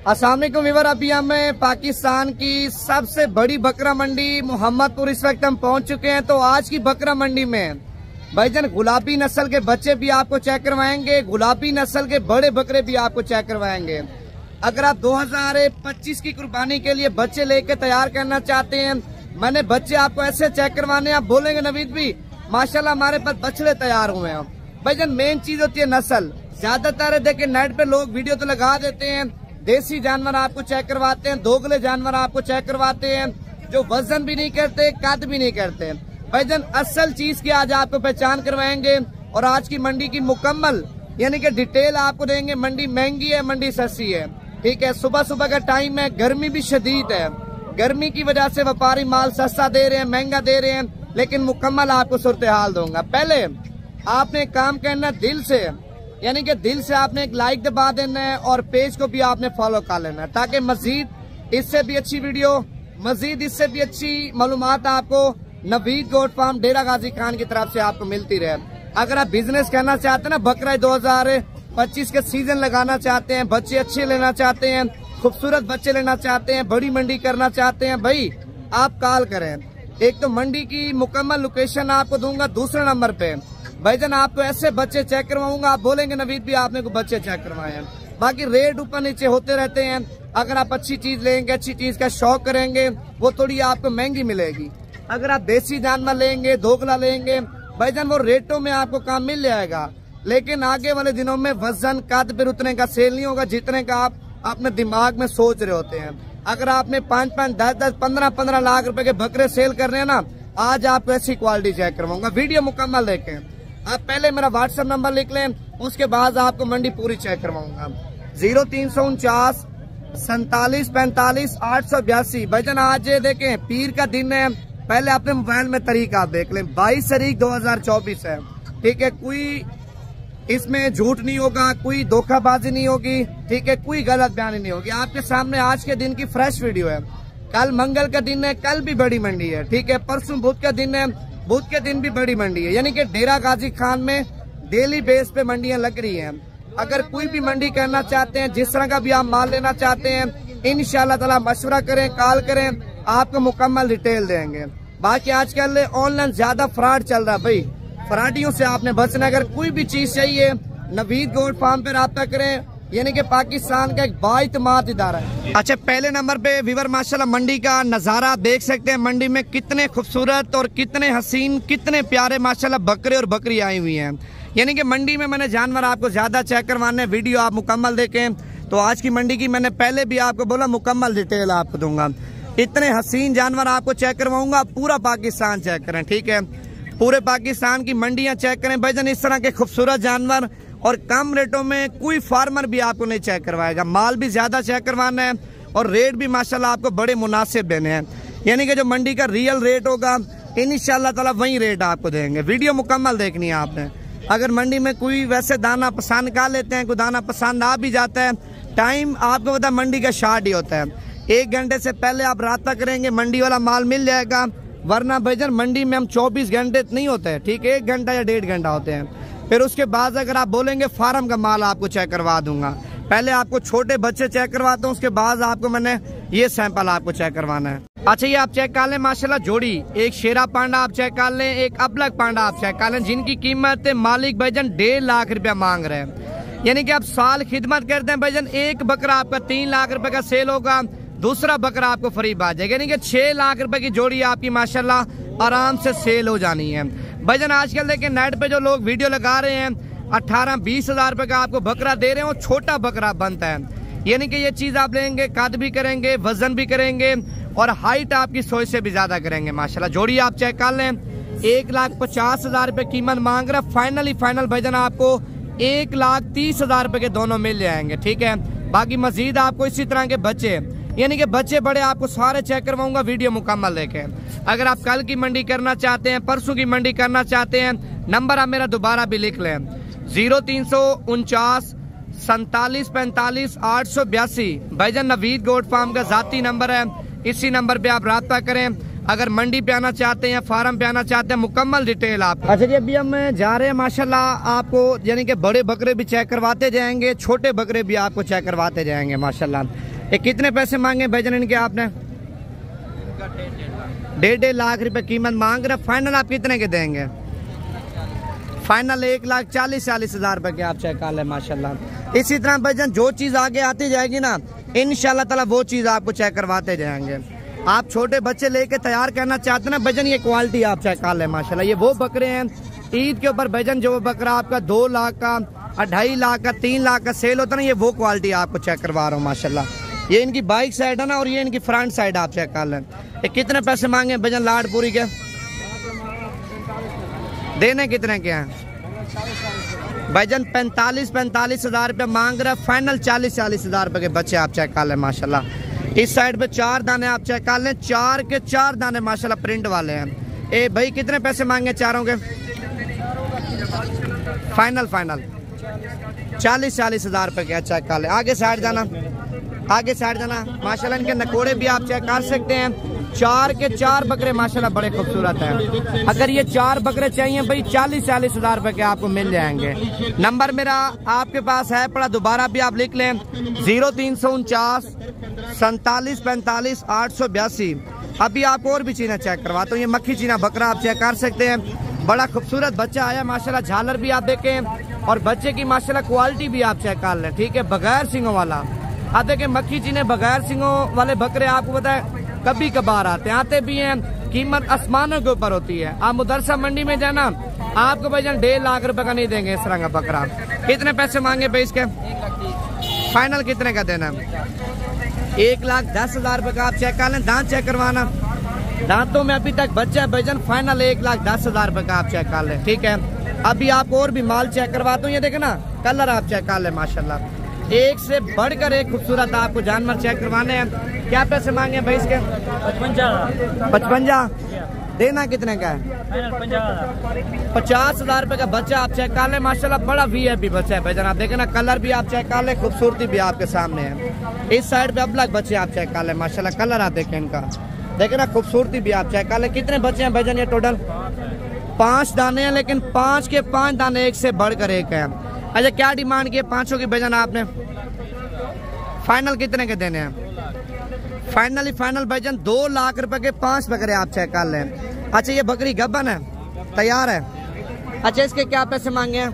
अस्सलाम वालेकुम व्यूअर, अभी हम पाकिस्तान की सबसे बड़ी बकरा मंडी मोहम्मदपुर इस वक्त हम पहुंच चुके हैं। तो आज की बकरा मंडी में भाईजान गुलाबी नस्ल के बच्चे भी आपको चेक करवाएंगे, गुलाबी नस्ल के बड़े बकरे भी आपको चेक करवाएंगे। अगर आप 2025 की कुर्बानी के लिए बच्चे लेके तैयार करना चाहते हैं, मैंने बच्चे आपको ऐसे चेक करवाने, आप बोलेंगे नवीद भी माशाल्लाह हमारे पास बछड़े तैयार हुए हैं। भाईजान मेन चीज होती है नस्ल। ज्यादातर देखे नेट पे लोग वीडियो तो लगा देते हैं, देसी जानवर आपको चेक करवाते हैं, दोगले जानवर आपको चेक करवाते हैं जो वजन भी नहीं करते, कद भी नहीं करते। भाईजान असल चीज की आज आपको पहचान करवाएंगे और आज की मंडी की मुकम्मल यानी कि डिटेल आपको देंगे। मंडी महंगी है, मंडी सस्ती है, ठीक है। सुबह सुबह का टाइम है, गर्मी भी शदीद है, गर्मी की वजह से व्यापारी माल सस्ता दे रहे हैं, महंगा दे रहे हैं, लेकिन मुकम्मल आपको सूरत हाल दूंगा। पहले आपने काम करना दिल से, यानी कि दिल से आपने एक लाइक दबा देना है और पेज को भी आपने फॉलो कर लेना है, ताकि मजीद इससे भी अच्छी वीडियो, मजीद इससे भी अच्छी मालूमात आपको नवीद गोट फार्म डेरा गाजी खान की तरफ से आपको मिलती रहे। अगर आप बिजनेस करना चाहते हैं ना, बकरा 2025 के सीजन लगाना चाहते हैं, बच्चे अच्छे लेना चाहते हैं, खूबसूरत बच्चे लेना चाहते हैं, बड़ी मंडी करना चाहते हैं, भाई आप कॉल करें। एक तो मंडी की मुकम्मल लोकेशन आपको दूंगा, दूसरे नंबर पे भाईजान आपको ऐसे बच्चे चेक करवाऊंगा, आप बोलेंगे नवीद भी आपने को बच्चे चेक करवाए हैं। बाकी रेट ऊपर नीचे होते रहते हैं। अगर आप अच्छी चीज लेंगे, अच्छी चीज का शौक करेंगे, वो थोड़ी आपको महंगी मिलेगी। अगर आप देसी जानवर लेंगे, दोगला लेंगे, भाईजान वो रेटों में आपको काम मिल जाएगा, लेकिन आगे वाले दिनों में वजन कद पर उतने का सेल नहीं होगा जितने का आप अपने दिमाग में सोच रहे होते हैं। अगर आपने 5-5, 10-10, 15-15 लाख रुपए के बकरे सेल कर रहे हैं ना, आज आपको ऐसी क्वालिटी चेक करवाऊंगा। वीडियो मुकम्मल देखें। आप पहले मेरा व्हाट्सएप नंबर लिख लें, उसके बाद आपको मंडी पूरी चेक करवाऊंगा। 0349 47 45 882। भाईजान आज ये देखें पीर का दिन है, पहले अपने मोबाइल में तारीख आप देख लें, 22 तारीख 2024 है, ठीक है। कोई इसमें झूठ नहीं होगा, कोई धोखाबाजी नहीं होगी, ठीक है, कोई गलत बयानी नहीं होगी। आपके सामने आज के दिन की फ्रेश वीडियो है। कल मंगल का दिन है, कल भी बड़ी मंडी है, ठीक है। परसों बुध का दिन है, बुध के दिन भी बड़ी मंडी है, यानी कि डेरा गाजी खान में डेली बेस पे मंडियां लग रही हैं। अगर कोई भी मंडी करना चाहते हैं, जिस तरह का भी आप माल लेना चाहते हैं, इंशाल्लाह ताला मशवरा करें, कॉल करें, आपको मुकम्मल डिटेल देंगे। बाकी आजकल ऑनलाइन ज्यादा फ्रॉड चल रहा है, भाई फ्रॉडियों से आपने बचना। अगर कोई भी चीज चाहिए नवीद गोट फार्म पे राब्ता करें, यानी कि पाकिस्तान का एक बाइतमाद इदारा है। अच्छा, पहले नंबर पे व्यूअर माशाल्लाह मंडी का नजारा देख सकते हैं। मंडी में कितने खूबसूरत और कितने हसीन, कितने प्यारे माशाल्लाह बकरे और बकरी आई हुई हैं। यानी कि मंडी में मैंने जानवर आपको ज्यादा चेक करवाने, वीडियो आप मुकम्मल देखें। तो आज की मंडी की मैंने पहले भी आपको बोला मुकम्मल डिटेल आपको दूंगा। इतने हसीन जानवर आपको चेक करवाऊंगा, पूरा पाकिस्तान चेक करें, ठीक है। पूरे पाकिस्तान की मंडियां चेक करें भाईजान, इस तरह के खूबसूरत जानवर और कम रेटों में कोई फार्मर भी आपको नहीं चेक करवाएगा। माल भी ज्यादा चेक करवाना है और रेट भी माशाल्लाह आपको बड़े मुनासिब देने हैं, यानी कि जो मंडी का रियल रेट होगा इंशाल्लाह ताला वही रेट आपको देंगे। वीडियो मुकम्मल देखनी है आपने। अगर मंडी में कोई वैसे दाना पसंद कर लेते हैं, कोई दाना पसंद आ भी जाता है, टाइम आपको पता मंडी का शार्ट ही होता है। 1 घंटे से पहले आप रास्ता करेंगे, मंडी वाला माल मिल जाएगा, वरना भाईजान मंडी में हम 24 घंटे नहीं होते हैं, ठीक है, 1 घंटा या 1.5 घंटा होते हैं। फिर उसके बाद अगर आप बोलेंगे फार्म का माल आपको चेक करवा दूंगा, पहले आपको छोटे बच्चे चेक करवाता हूँ, उसके बाद आपको मैंने ये सैंपल आपको चेक करवाना है। अच्छा, ये आप चेक कर लें माशाल्लाह जोड़ी, एक शेरा पांडा आप चेक कर लें, एक अबलग पांडा आप चेक कर लें, जिनकी कीमत मालिक भाईजान 1.5 लाख रुपया मांग रहे हैं। यानी कि आप साल खिदमत करते हैं भाईजान, एक बकरा आपका 3 लाख रुपए का सेल होगा, दूसरा बकरा आपको फ्री आ जाएगा, यानी कि 6 लाख रुपए की जोड़ी आपकी माशाल्लाह आराम से सेल हो जानी है। भाईजान आजकल देखें नेट पे जो लोग वीडियो लगा रहे हैं, 18-20 हजार रुपए का आपको बकरा दे रहे हैं, वो छोटा बकरा बनता है। यानी कि ये चीज आप लेंगे, कद भी करेंगे, वजन भी करेंगे और हाइट आपकी सोच से भी ज्यादा करेंगे माशाल्लाह। जोड़ी आप चेक कर लें, 1,50,000 रुपए कीमत मांग रहा है। फाइनली फाइनल भाईजान आपको 1,30,000 रुपए के दोनों मिल जाएंगे, ठीक है। बाकी मजीद आपको इसी तरह के बच्चे, यानी कि बच्चे बड़े आपको सारे चेक करवाऊंगा, वीडियो मुकम्मल देखें। अगर आप कल की मंडी करना चाहते हैं, परसों की मंडी करना चाहते हैं, नंबर आप मेरा दोबारा भी लिख लें, 0349 47 45 882। भाईजान नवीद गोट फार्म का जाती नंबर है, इसी नंबर पे आप राब्ता करें। अगर मंडी पे आना चाहते हैं, फार्म पे आना चाहते हैं, मुकम्मल डिटेल आप। अच्छा जी, अभी हम जा रहे हैं माशाल्लाह, आपको यानी कि बड़े बकरे भी चेक करवाते जाएंगे, छोटे बकरे भी आपको चेक करवाते जाएंगे माशाल्लाह। ये कितने पैसे मांगे भाईजान इनके आपने? 1.5 लाख रुपए कीमत मांग रहे। फाइनल आप कितने के देंगे? फाइनल 1,40,000 रुपए के आप चेक कर ले माशाल्लाह। इसी तरह भाईजान जो चीज आगे आती जाएगी ना इंशाल्लाह ताला वो चीज आपको चेक करवाते जाएंगे। आप छोटे बच्चे लेके तैयार करना चाहते हैं ना भाईजान, ये क्वालिटी आप चेक कर ले माशाल्लाह। ये वो बकरे हैं ईद के ऊपर भाईजान, जो बकरा आपका 2 लाख का 2.5 लाख का 3 लाख का सेल होता है ना, ये वो क्वालिटी आपको चेक करवा रहा हूँ माशाल्लाह। ये इनकी बाइक साइड है ना और ये इनकी फ्रंट साइड आप चेक कर लें। ये कितने पैसे मांगे भाईजान लाडपुरी के? देने कितने के हैं भाईजान? 45,000 रुपये मांग रहे। फाइनल 40,000 रुपये के बच्चे आप चेक कर लें माशाल्लाह। इस साइड पे 4 दाने आप चेक कर लें, 4 के 4 दाने माशाल्लाह प्रिंट वाले हैं। ए भाई कितने पैसे मांगे चारों के? फाइनल 40,000 रुपये के चेक कर लें। आगे साइड जाना माशाल्लाह। इनके नकोड़े भी आप चेक कर सकते हैं। 4 के 4 बकरे माशाल्लाह बड़े खूबसूरत हैं। अगर ये 4 बकरे चाहिए भाई 40,000 रुपए के आपको मिल जाएंगे। नंबर मेरा आपके पास है पड़ा, दोबारा भी आप लिख लें 0349 47 45 882। अभी आपको और भी चीना चेक करवाता हूँ। ये मक्खी चीना बकरा आप चेक कर सकते हैं, बड़ा खूबसूरत बच्चा आया माशाल्लाह। झालर भी आप देखें और बच्चे की माशाल्लाह क्वालिटी भी आप चेक कर लें, ठीक है, बगैर सिंगों वाला। आप देखें मक्खी चीने बगैर सिंगों वाले बकरे आपको पता है कभी कभार आते भी हैं, कीमत आसमानों के ऊपर होती है। आप मुदरसा मंडी में जाना आपको भाईजान 1.5 लाख रुपए का नहीं देंगे इस तरह का बकरा। कितने पैसे मांगे भाई इसके? फाइनल कितने का देना? 1,10,000 रुपए का आप चेक कर लें। दांत चेक करवाना, दांतों में अभी तक बच्चा है भाईजान। फाइनल 1,10,000 रुपए का आप चेक कर लें, ठीक है। अभी आप और भी माल चेक करवाता हूँ। ये देखे ना कलर आप चेक कर लें माशाल्लाह, एक से बढ़कर एक खूबसूरत आपको जानवर चेक करवाने हैं। क्या पैसे मांगे भाई इसके? 55। देना कितने का है? 50,000 रुपए का बच्चा आप चेक कर ले माशाल्लाह। बड़ा VIP बच्चा है भाईजान। आप देखें ना कलर भी आप चेक कर ले, खूबसूरती भी आपके सामने है। इस साइड पे अब लग बच्चे आप चेक कर ले माशाल्लाह। कलर आप देखें इनका, देखें ना खूबसूरती भी आप चेक कर ले। कितने बच्चे हैं भाईजान? ये टोटल 5 दाने हैं, लेकिन 5 के 5 दाने एक से बढ़कर एक है। अच्छा क्या डिमांड की है पांचों की भाईजान आपने? फाइनल कितने के देने हैं? फाइनल भाईजान 2 लाख रुपए के 5 बकरे आप चेक कर लें। अच्छा ये बकरी गब्बन है, तैयार है। अच्छा इसके क्या पैसे मांगे हैं?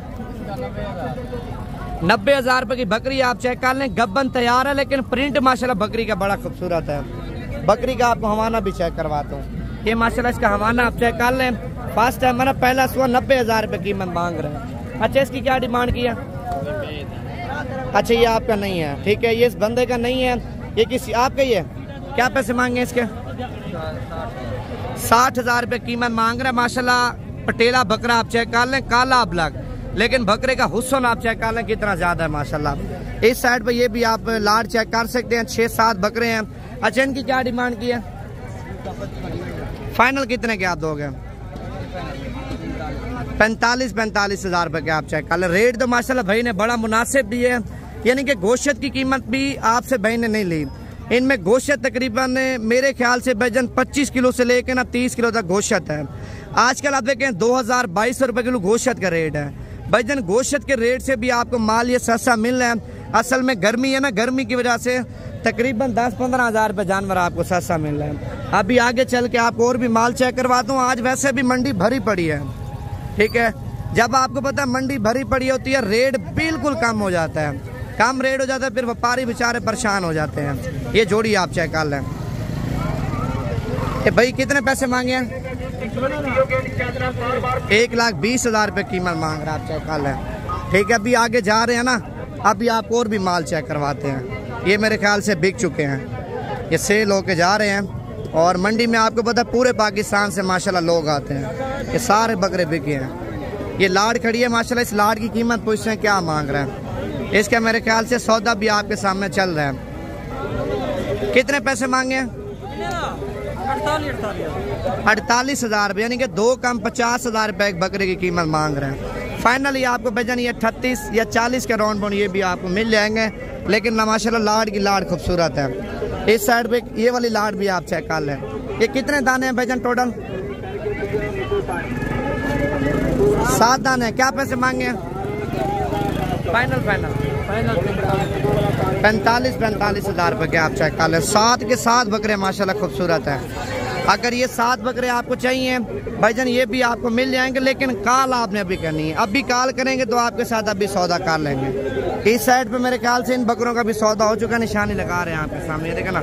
90,000 रुपए की बकरी आप चेक कर लें, गब्बन तैयार है, लेकिन प्रिंट माशाल्लाह बकरी का बड़ा खूबसूरत है। बकरी का आपको हवाना भी चेक करवाता हूँ। ये माशाल्लाह इसका हवाना आप चेक कर लें। फर्स्ट टाइम मैंने पहला सुबह 90,000 रुपए कीमत मांग रहे हैं। अच्छा इसकी क्या डिमांड की है? अच्छा ये आपका नहीं है, ठीक है, ये इस बंदे का नहीं है, ये किसी आपका ही है। क्या पैसे मांगे इसके? 60,000 रुपए कीमत मांग रहे हैं माशाल्लाह। पटेला बकरा आप चेक कर लें, काला ब्लैक, लेकिन बकरे का हुस्न आप चेक कर लें कितना ज्यादा है माशाल्लाह। इस साइड पे ये भी आप लाड चेक कर सकते हैं, 6-7 बकरे हैं। अच्छा इनकी क्या डिमांड की है? फाइनल कितने के आप दोगे? 45,000 रुपए के आप चेक कर लें। रेट तो माशाल्लाह भाई ने बड़ा मुनासिब दिए है, यानी कि गोश्त की कीमत भी आपसे भाई ने नहीं ली। इनमें गोश्त तकरीबन मेरे ख्याल से भाईजान 25 किलो से लेकर ना 30 किलो तक गोश्त है। आजकल आप देखें 2,200 रुपए किलो गोश्त का रेट है भाईजान। गोश्त के रेट से भी आपको माल ये सस्ता मिल रहा है। असल में गर्मी है ना, गर्मी की वजह से तकरीबन 10-15 हज़ार रुपये जानवर आपको सस्ता मिल रहा है। अभी आगे चल के आपको और भी माल चेक करवाता हूँ। आज वैसे भी मंडी भरी पड़ी है, ठीक है। जब आपको पता है मंडी भरी पड़ी होती है, रेट बिल्कुल कम हो जाता है, कम रेट हो जाता है, फिर व्यापारी बेचारे परेशान हो जाते हैं। ये जोड़ी आप चेक कर लें। भाई कितने पैसे मांगे हैं? 1,20,000 रुपये कीमत मांग रहा है, आप चेक कर लें, ठीक है। अभी आगे जा रहे हैं ना, अभी आपको और भी माल चेक करवाते हैं। ये मेरे ख्याल से बिक चुके हैं, ये सेल होके जा रहे हैं। और मंडी में आपको पता है पूरे पाकिस्तान से माशाल्लाह लोग आते हैं। ये सारे बकरे बिके हैं। ये लाड खड़ी है माशाल्लाह। इस लाड की कीमत पूछते हैं क्या मांग रहे हैं। इसका मेरे ख्याल से सौदा भी आपके सामने चल रहा है। कितने पैसे मांगे? 48,000 रुपये, यानी कि 2 कम 50,000 रुपये एक बकरे की कीमत मांग रहे हैं। फाइनली आपको भाईजान ये 38 या 40 के राउंड बाउंड ये भी आपको मिल जाएंगे, लेकिन माशाल्लाह लाड की लाड खूबसूरत है। इस साइड पे ये वाली लाड भी आप चेक कर लें। ये कितने दाने हैं भाईजान टोटल? 7 दाने। क्या पैसे मांगे? फाइनल 45 हज़ार रुपये के आप चेक कर लें। 7 के 7 बकरे माशाल्लाह खूबसूरत है। अगर ये 7 बकरे आपको चाहिए भाईजान ये भी आपको मिल जाएंगे, लेकिन कॉल आपने अभी करनी है। अभी कॉल करेंगे तो आपके साथ अभी सौदा कर लेंगे। इस साइड पे मेरे ख्याल से इन बकरों का भी सौदा हो चुका, निशानी लगा रहे हैं आपके सामने, देखा ना,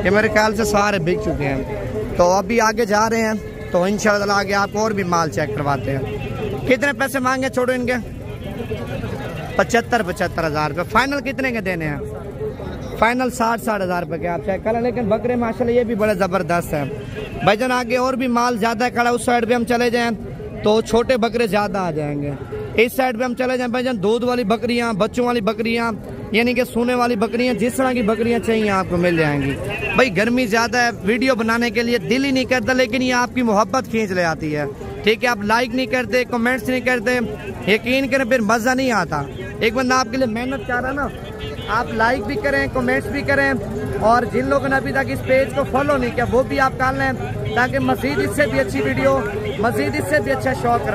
ये मेरे ख्याल से सारे बिक चुके हैं। तो अभी आगे जा रहे हैं, तो इंशाल्लाह आगे आपको और भी माल चेक करवाते हैं। कितने पैसे मांगे छोड़ो इनके? 75 हज़ार रुपये। फाइनल कितने के देने हैं? फाइनल 60 हज़ार रुपये के आप चेक करें। लेकिन बकरे माशाल्लाह ये भी बड़े ज़बरदस्त हैं भाईजान। आगे और भी माल ज़्यादा खड़ा, उस साइड पे हम चले जाएं तो छोटे बकरे ज़्यादा आ जाएंगे। इस साइड पे हम चले जाएं भाईजान, दूध वाली बकरियां, बच्चों वाली बकरियां, यानी कि सोने वाली बकरियां, जिस तरह की बकरियां चाहिए आपको मिल जाएंगी। भाई गर्मी ज़्यादा है, वीडियो बनाने के लिए दिल ही नहीं करता, लेकिन ये आपकी मोहब्बत खींच ले आती है। ठीक है, आप लाइक नहीं करते, कमेंट्स नहीं करते, यकीन करें फिर मज़ा नहीं आता। एक बंदा आपके लिए मेहनत कर रहा ना, आप लाइक भी करें, कमेंट्स भी करें, और जिन लोगों ने अभी तक इस पेज को फॉलो नहीं किया वो भी आप कर लें, ताकि मज़ीद इससे भी अच्छी वीडियो, मज़ीद इससे भी अच्छा शौक